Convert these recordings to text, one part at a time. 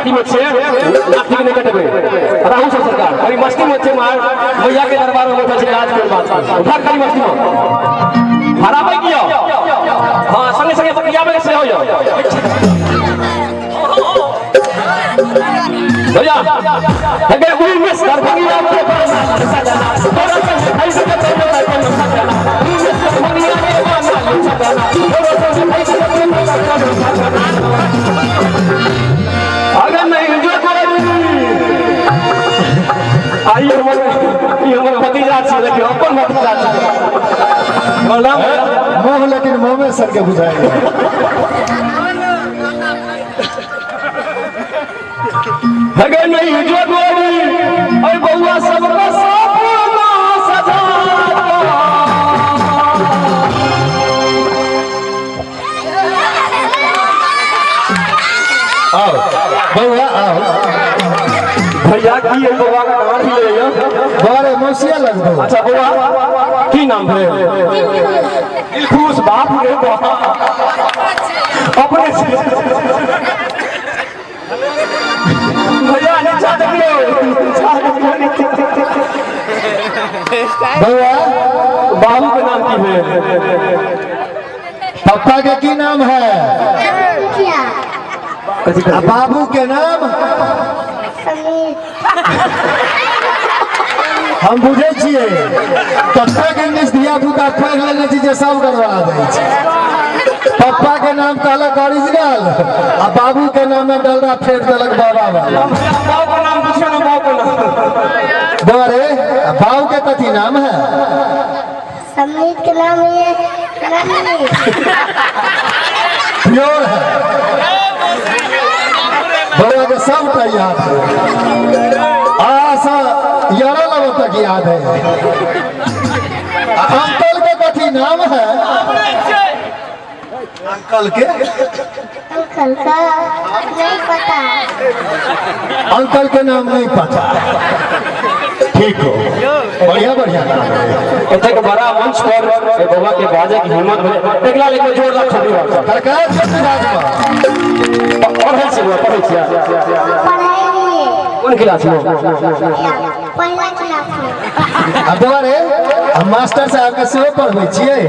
party में छे लाठी नहीं कटबे राहुल सरकार कभी मस्ती में छे मार भैया के दरबार में बैठा छे राज के बात उठा करी मस्ती में हराबे कियो हां संगे संगे बकियाबे से हो जाओ भैया लगे उई में सर भंगिया के बरना सजना तोरा के ऐसे के तोरा के सजना उई में सर भंगिया के बरना सजना तोरा के ऐसे के तोरा के सजना अगर नहीं जो करे आई हमर भतीजा छी देखियो अपन भतीजा छी बोला मोह लेकिन मोह में सर के बुझाएगा अगर नहीं जो गोरी और बउआ सबका सपना सजा आओ बउआ आओ भैया की है बउआ का नाम ही ले लियो बड़े मौसिया लगबो अच्छा बउआ की नाम है दिलखुश बाप रे बाप अपने से भैया नीचा देखियो बउआ बाबू का नाम की है पापा के की नाम है आ बाबू के नाम हम बुझे छिए कत्ता के इंग्लिश दिया पुता पढ़ लेने चीज सब करवा दे पापा के नाम कहलक ओरिजिनल आ बाबू के नाम में डलरा फेंक देलक बाबा वाला बाबू का नाम पूछो ना बाबू का नाम बोरे बाबू के कथी नाम है समीर के नाम ये प्योर है बउआ के सब का याद है आशा 11 तक याद है अंकल के कथी नाम है अंकल के अंकल का नहीं पता अंकल के नाम नहीं पता ठीक हो बढ़िया बढ़िया नाम है इतने के बड़ा मंच पर बाबा के बाजे की हिम्मत है एकला लेके जोरदार छवि बात सरकार से राजमा पढ़े से वो पढ़े छिया पढ़ाई कौन क्लास में पहला क्लास में अब दोबारे हम मास्टर साहब के सेहो पढ़बै छियै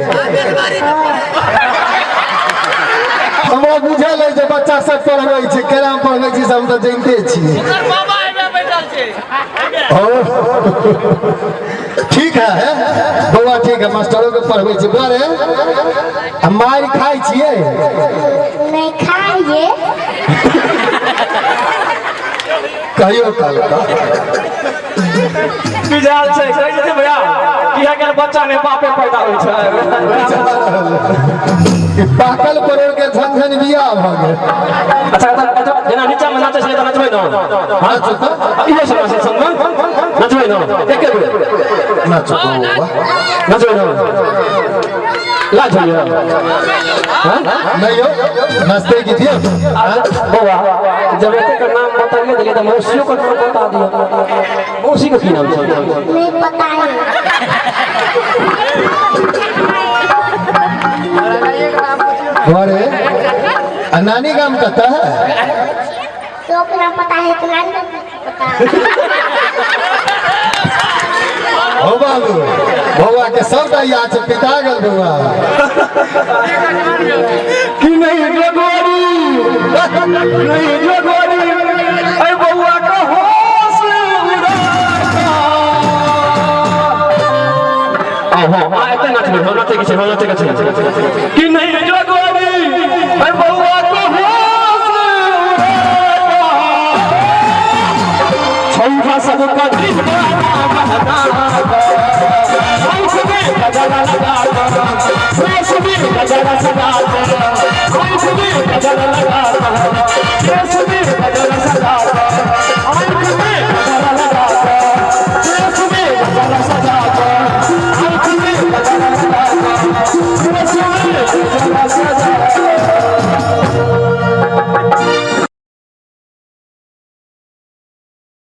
हमरा बुझल है जे बच्चा सब पढ़बै छै केना पढ़बै छी सब तऽ जानते छियै बाबा एमे बैठल छै ठीक है बउआ ठीक है मास्टरों के पढ़बै छी बारे हम मार खाइ छियै नहीं खाइए कहियो काल का बिजाल छै कहि दे भैया किया के बच्चा ने बापे पैदा होय छै पाकल परोड़ के झंझन बियाह भ गेल अच्छा जेना नीचा में नाचे छै त नचबै न हां चुका इहो सब से संग नचबै न एके बेर नाचो बउआ नचबै न लाज होइए हां नहीं हो नाचते की थी बउआ जब एते का नाम बताइए दिले त मौसियों का नाम बता दियो मौसी का की नाम छै नहीं पता है अरे नानी काम कहता है तो अपना पता है तो नानी का पता है हो बाबू बउआ के सबटा याद छै पिता गेल बउआ कि नहीं जोगोरी नहीं जोगोरी ऐ बउआ का होश उड़ा हां एते नाचबे हो नाचे के छै कि नहीं जोगोरी ऐ बउआ का होश उड़ा छौका सब का दिल